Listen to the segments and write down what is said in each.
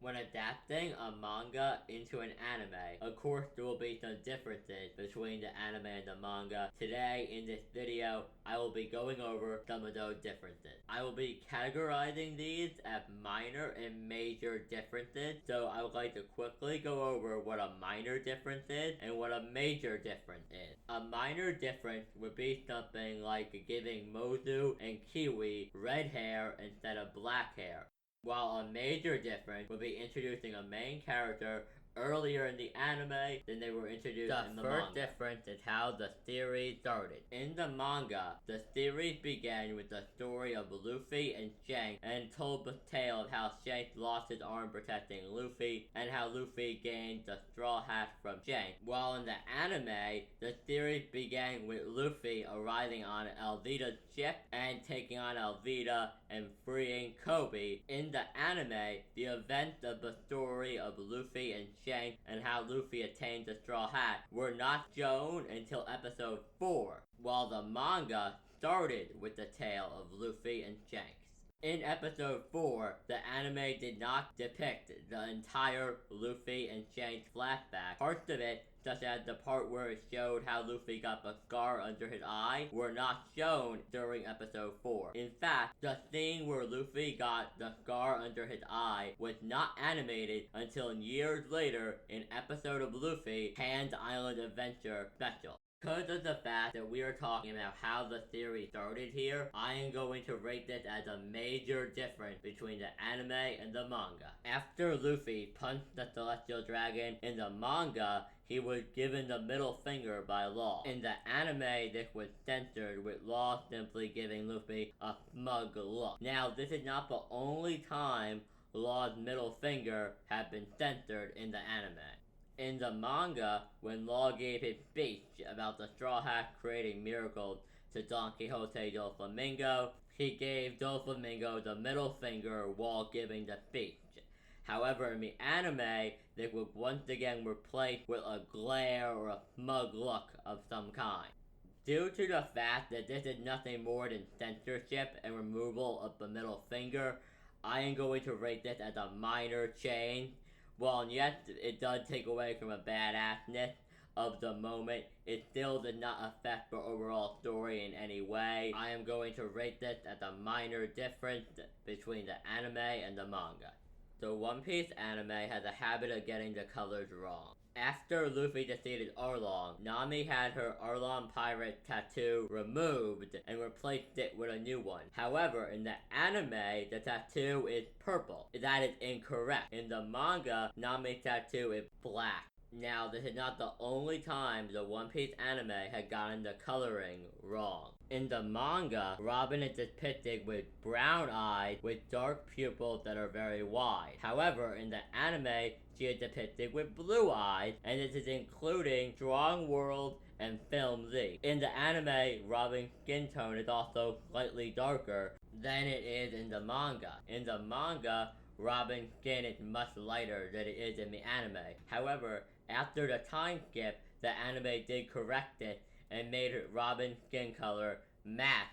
When adapting a manga into an anime, of course there will be some differences between the anime and the manga. Today, in this video, I will be going over some of those differences. I will be categorizing these as minor and major differences, so I would like to quickly go over what a minor difference is and what a major difference is. A minor difference would be something like giving Mozu and Kiwi red hair instead of black hair, while a major difference would be introducing a main character earlier in the anime than they were introduced in the manga. The first difference is how the series started. In the manga, the series began with the story of Luffy and Shanks and told the tale of how Shanks lost his arm protecting Luffy and how Luffy gained the straw hat from Shanks. While in the anime, the series began with Luffy arriving on Alvida's ship and taking on Alvida and freeing Kobe. In the anime, the events of the story of Luffy and Shanks and how Luffy attained the straw hat were not shown until episode 4, while the manga started with the tale of Luffy and Shanks. In episode 4, the anime did not depict the entire Luffy and Shanks flashback. Parts of it, such as the part where it showed how Luffy got the scar under his eye, were not shown during episode 4. In fact, the scene where Luffy got the scar under his eye was not animated until years later in episode of Luffy, Hand Island Adventure Special. Because of the fact that we are talking about how the theory started here, I am going to rate this as a major difference between the anime and the manga. After Luffy punched the Celestial Dragon in the manga, he was given the middle finger by Law. In the anime, this was censored, with Law simply giving Luffy a smug look. Now, this is not the only time Law's middle finger had been censored in the anime. In the manga, when Law gave his speech about the Straw Hat creating miracles to Don Quixote Doflamingo, he gave Doflamingo the middle finger while giving the speech. However, in the anime, they would once again replaced with a glare or a smug look of some kind. Due to the fact that this is nothing more than censorship and removal of the middle finger, I am going to rate this as a minor change. While yes, it does take away from a badassness of the moment, it still did not affect the overall story in any way. I am going to rate this as a minor difference between the anime and the manga. The One Piece anime has a habit of getting the colors wrong. After Luffy defeated Arlong, Nami had her Arlong pirate tattoo removed and replaced it with a new one. However, in the anime, the tattoo is purple. That is incorrect. In the manga, Nami's tattoo is black. Now, this is not the only time the One Piece anime had gotten the coloring wrong. In the manga, Robin is depicted with brown eyes with dark pupils that are very wide. However, in the anime, she is depicted with blue eyes, and this is including Strong World and Film Z. In the anime, Robin's skin tone is also slightly darker than it is in the manga. In the manga, Robin's skin is much lighter than it is in the anime. However, after the time skip, the anime did correct it and made Robin's skin color match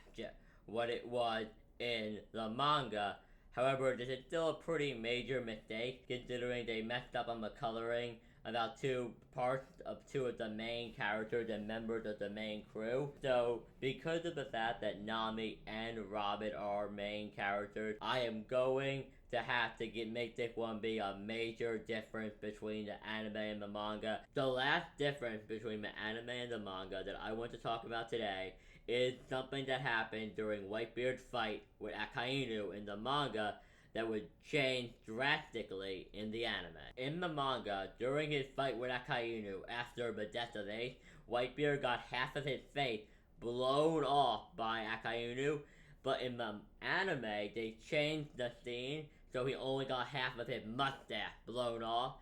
what it was in the manga. However, this is still a pretty major mistake, considering they messed up on the coloring about two parts of two of the main characters and members of the main crew. So, because of the fact that Nami and Robin are main characters, I am going to have to make this one be a major difference between the anime and the manga. The last difference between the anime and the manga that I want to talk about today is something that happened during Whitebeard's fight with Akainu in the manga that would change drastically in the anime. In the manga, during his fight with Akainu after the death of Ace, Whitebeard got half of his face blown off by Akainu, but in the anime, they changed the scene so he only got half of his mustache blown off,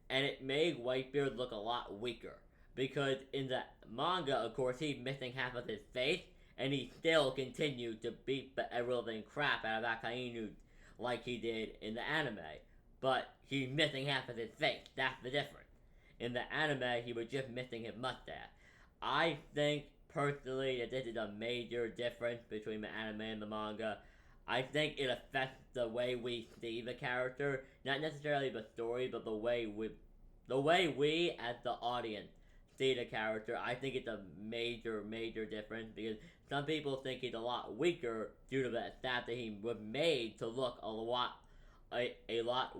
and it made Whitebeard look a lot weaker. Because in the manga, of course, he's missing half of his face, and he still continued to beat the ever-living crap out of Akainu like he did in the anime. But he's missing half of his face, that's the difference. In the anime, he was just missing his mustache. I think, personally, that this is a major difference between the anime and the manga. I think it affects the way we see the character, not necessarily the story, but the way we as the audience see the character. I think it's a major difference because some people think he's a lot weaker due to the fact that he was made to look a lot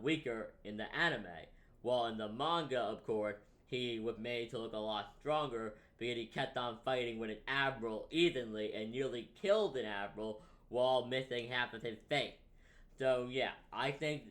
weaker in the anime. While in the manga, of course, he was made to look a lot stronger because he kept on fighting with an admiral evenly and nearly killed an admiral while missing half of his face. So yeah, I think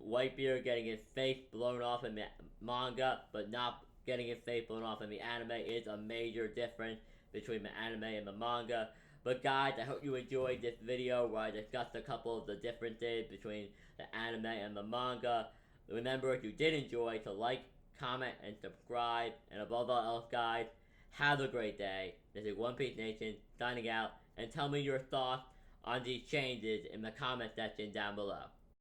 Whitebeard getting his face blown off in the manga, but not getting his face blown off in the anime is a major difference between the anime and the manga. But guys, I hope you enjoyed this video where I discussed a couple of the differences between the anime and the manga. Remember, if you did enjoy, to like, comment, and subscribe. And above all else, guys, have a great day. This is One Piece Nation signing out, and tell me your thoughts on these changes in the comment section down below.